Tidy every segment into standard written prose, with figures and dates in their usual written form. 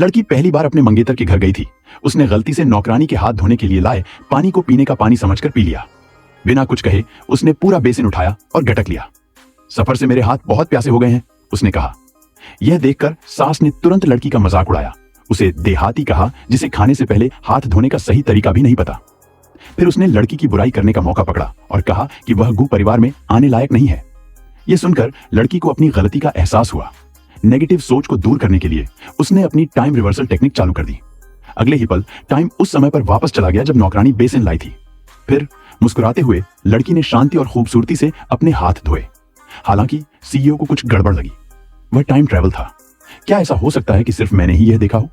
लड़की पहली बार अपने मंगेतर के घर गई थी। उसने गलती से नौकरानी के हाथ धोने के लिए लाए पानी को पीने का पानी समझकर पी लिया। बिना कुछ कहे उसने पूरा बेसिन उठाया और गटक लिया। सफर से मेरे हाथ बहुत प्यासे हो गए हैं, उसने कहा। यह देखकर सास ने तुरंत लड़की का मजाक उड़ाया। उसे देहाती कहा जिसे खाने से पहले हाथ धोने का सही तरीका भी नहीं पता। फिर उसने लड़की की बुराई करने का मौका पकड़ा और कहा कि वह गू परिवार में आने लायक नहीं है। यह सुनकर लड़की को अपनी गलती का एहसास हुआ। नेगेटिव सोच को दूर करने के लिए उसने अपनी टाइम रिवर्सल टेक्निक चालू कर दी। अगले ही पल टाइम उस समय पर वापस चला गया जब नौकरानी बेसिन लाई थी। फिर मुस्कुराते हुए लड़की ने शांति और खूबसूरती से अपने हाथ धोए। हालांकि सीईओ को कुछ गड़बड़ लगी। वह टाइम ट्रैवल था। क्या ऐसा हो सकता है कि सिर्फ मैंने ही यह देखा हो?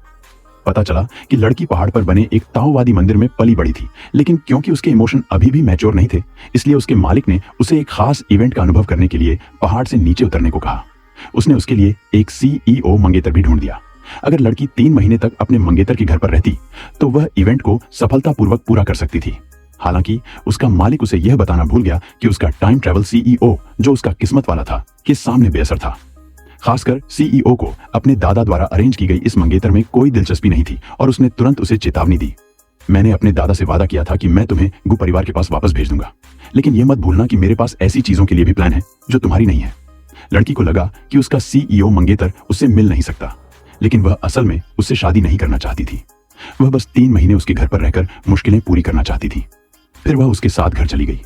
पता चला कि लड़की पहाड़ पर बने एक ताओवादी मंदिर में पली बड़ी थी, लेकिन क्योंकि उसके इमोशन अभी भी मैच्योर नहीं थे, इसलिए उसके मालिक ने उसे एक खास इवेंट का अनुभव करने के लिए पहाड़ से नीचे उतरने को कहा। उसने उसके लिए एक सीईओ मंगेतर भी ढूंढ दिया। अगर लड़की 3 महीने तक अपने मंगेतर के घर पर रहती तो वह इवेंट को सफलतापूर्वक पूरा कर सकती थी। हालांकि उसका मालिक उसे यह बताना भूल गया कि उसका टाइम ट्रैवल सीईओ, जो उसका किस्मत वाला था, के सामने बेअसर था। खासकर सीईओ को अपने दादा द्वारा अरेंज की गई इस मंगेतर में कोई दिलचस्पी नहीं थी और उसने तुरंत उसे चेतावनी दी। मैंने अपने दादा से वादा किया था कि मैं तुम्हें गु परिवार के पास वापस भेज दूंगा, लेकिन यह मत भूलना कि मेरे पास ऐसी चीजों के लिए भी प्लान है जो तुम्हारी नहीं है। लड़की को लगा कि उसका सीईओ मंगेतर उससे मिल नहीं सकता, लेकिन वह असल में उससे शादी नहीं करना चाहती थी। वह बस 3 महीने उसके घर पर रहकर मुश्किलें पूरी करना चाहती थी। फिर वह उसके साथ घर चली गई।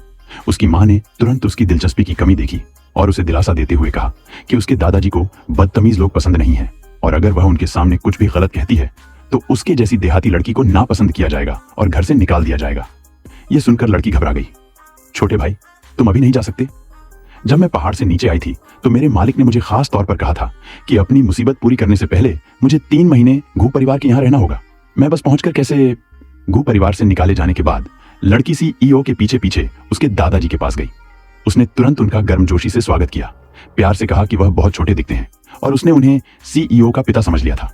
उसकी मां ने तुरंत उसकी दिलचस्पी की कमी देखी और उसे दिलासा देते हुए कहा कि उसके दादाजी को बदतमीज लोग पसंद नहीं है और अगर वह उनके सामने कुछ भी गलत कहती है तो उसके जैसी देहाती लड़की को नापसंद किया जाएगा और घर से निकाल दिया जाएगा। यह सुनकर लड़की घबरा गई। छोटे भाई, तुम अभी नहीं जा सकते? जब मैं पहाड़ से नीचे आई थी तो मेरे मालिक ने मुझे खास तौर पर कहा था कि अपनी मुसीबत पूरी करने से पहले मुझे 3 महीने गू परिवार के यहाँ रहना होगा। मैं बस पहुंचकर कैसे? गू परिवार से निकाले जाने के बाद लड़की सीईओ के पीछे पीछे उसके दादाजी के पास गई। उसने तुरंत उनका गर्मजोशी से स्वागत किया, प्यार से कहा कि वह बहुत छोटे दिखते हैं और उसने उन्हें सीईओ का पिता समझ लिया था।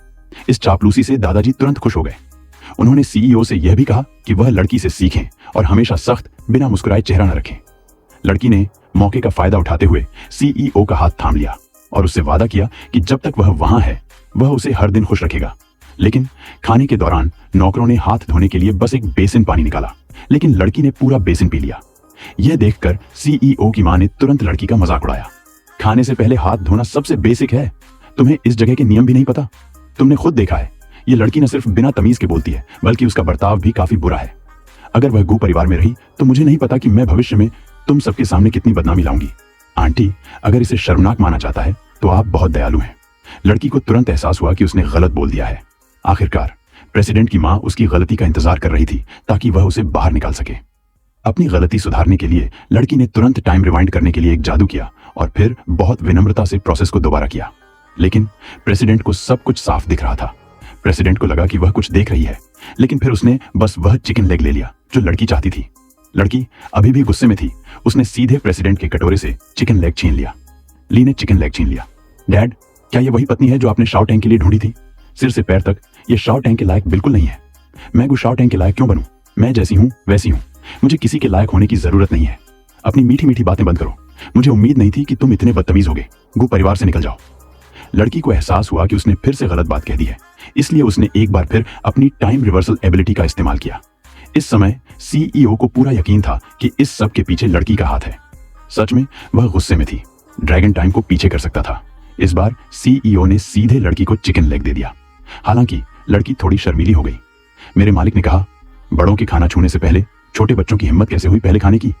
इस चापलूसी से दादाजी तुरंत खुश हो गए। उन्होंने सीईओ से यह भी कहा कि वह लड़की से सीखें और हमेशा सख्त, बिना मुस्कुराए चेहरा न रखें। लड़की ने मौके का फायदा उठाते हुए सीईओ का हाथ थाम लिया और उससे वादा किया कि जब तक वह वहां है वह उसे हर दिन खुश रखेगा। लेकिन खाने के दौरान नौकरों ने हाथ धोने के लिए बस एक बेसिन पानी निकाला, लेकिन लड़की ने पूरा बेसिन पी लिया। यह देखकर सीईओ की मां ने तुरंत लड़की का मजाक उड़ाया। खाने से पहले हाथ धोना सबसे बेसिक है, तुम्हें इस जगह के नियम भी नहीं पता? तुमने खुद देखा है, यह लड़की न सिर्फ बिना तमीज के बोलती है बल्कि उसका बर्ताव भी काफी बुरा है। अगर वह गू परिवार में रही तो मुझे नहीं पता कि मैं भविष्य में तुम सबके सामने कितनी बदनामी लाऊंगी। आंटी, अगर इसे शर्मनाक माना जाता है तो आप बहुत दयालु हैं। लड़की को तुरंत एहसास हुआ कि उसने गलत बोल दिया है। आखिरकार प्रेसिडेंट की मां उसकी गलती का इंतजार कर रही थी ताकि वह उसे बाहर निकाल सके। अपनी गलती सुधारने के लिए लड़की ने तुरंत टाइम रिवाइंड करने के लिए एक जादू किया और फिर बहुत विनम्रता से प्रोसेस को दोबारा किया। लेकिन प्रेसिडेंट को सब कुछ साफ दिख रहा था। प्रेसिडेंट को लगा कि वह कुछ देख रही है, लेकिन फिर उसने बस वह चिकन लेग ले लिया जो लड़की चाहती थी। लड़की अभी भी गुस्से में थी। उसने सीधे प्रेसिडेंट के कटोरे से चिकन लेग छीन लिया। ली ने चिकन लेग छीन लिया। डैड, क्या यह वही पत्नी है जो आपने शाओ टैंग के लिए ढूंढी थी? सिर से पैर तक यह शाओ टैंग के लायक बिल्कुल नहीं है। मैं गु शाओ टैंग के लायक क्यों बनूं? मैं जैसी हूं वैसी हूं। मुझे किसी के लायक होने की जरूरत नहीं है। अपनी मीठी मीठी बातें बंद करो। मुझे उम्मीद नहीं थी कि तुम इतने बदतमीज होगे। गु परिवार से निकल जाओ। लड़की को एहसास हुआ कि उसने फिर से गलत बात कह दी है, इसलिए उसने एक बार फिर अपनी टाइम रिवर्सल एबिलिटी का इस्तेमाल किया। इस समय सीईओ को पूरा यकीन था कि इस सब के पीछे लड़की का हाथ है। सच में वह गुस्से में थी। ड्रैगन टाइम को पीछे कर सकता था। इस बार सीईओ ने सीधे लड़की को चिकन लेग दे दिया। हालांकि लड़की थोड़ी शर्मीली हो गई। मेरे मालिक ने कहा, बड़ों के खाना छूने से पहले छोटे बच्चों की हिम्मत कैसे हुई पहले खाने की?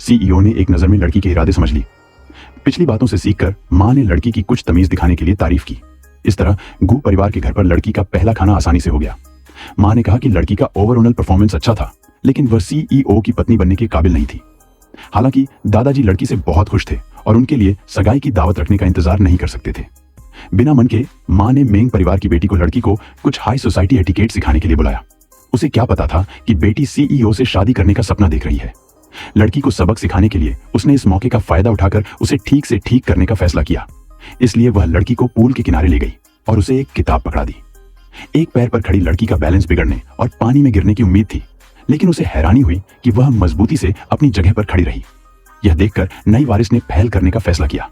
सीईओ ने एक नजर में लड़की के इरादे समझ ली। पिछली बातों से सीखकर मां ने लड़की की कुछ तमीज दिखाने के लिए तारीफ की। इस तरह गू परिवार के घर पर लड़की का पहला खाना आसानी से हो गया। मां ने कहा कि लड़की का ओवरऑल परफॉर्मेंस अच्छा था, लेकिन वह सीईओ की पत्नी बनने के काबिल नहीं थी। हालांकि दादाजी लड़की से बहुत खुश थे और उनके लिए सगाई की दावत रखने का इंतजार नहीं कर सकते थे। बिना मन के मां ने मेंग परिवार की बेटी को लड़की को कुछ हाई सोसाइटी एटिकेट सिखाने के लिए बुलाया। उसे क्या पता था कि बेटी सीईओ से शादी करने का सपना देख रही है। लड़की को सबक सिखाने के लिए उसने इस मौके का फायदा उठाकर उसे ठीक से ठीक करने का फैसला किया। इसलिए वह लड़की को पूल के किनारे ले गई और उसे एक किताब पकड़ा दी। एक पैर पर खड़ी लड़की का बैलेंस बिगड़ने और पानी में गिरने की उम्मीद थी, लेकिन उसे हैरानी हुई कि वह मजबूती से अपनी जगह पर खड़ी रही। यह देखकर नई वारिस ने पहल करने का फैसला किया।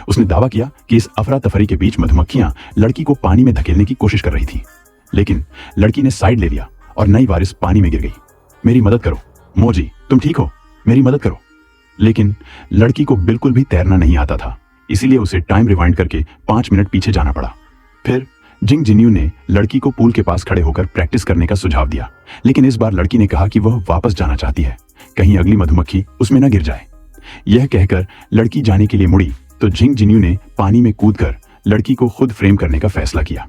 उसने दावा किया कि इस अफरा तफरी के बीच मधुमक्खियां लड़की को पानी में धकेलने की कोशिश कर रही थी, लेकिन लड़की ने साइड ले लिया और नई वारिस पानी में गिर गई। मेरी मदद करो मोजी, तुम ठीक हो, मेरी मदद करो। लेकिन लड़की को बिल्कुल भी तैरना नहीं आता था, इसीलिए उसे टाइम रिवाइंड करके 5 मिनट पीछे जाना पड़ा। फिर जिंग जिन्यू ने लड़की को पूल के पास खड़े होकर प्रैक्टिस करने का सुझाव दिया, लेकिन इस बार लड़की ने कहा कि वह वापस जाना चाहती है, कहीं अगली मधुमक्खी उसमें न गिर जाए। यह कहकर लड़की जाने के लिए मुड़ी तो जिंग जिन्यू ने पानी में कूदकर लड़की को खुद फ्रेम करने का फैसला किया।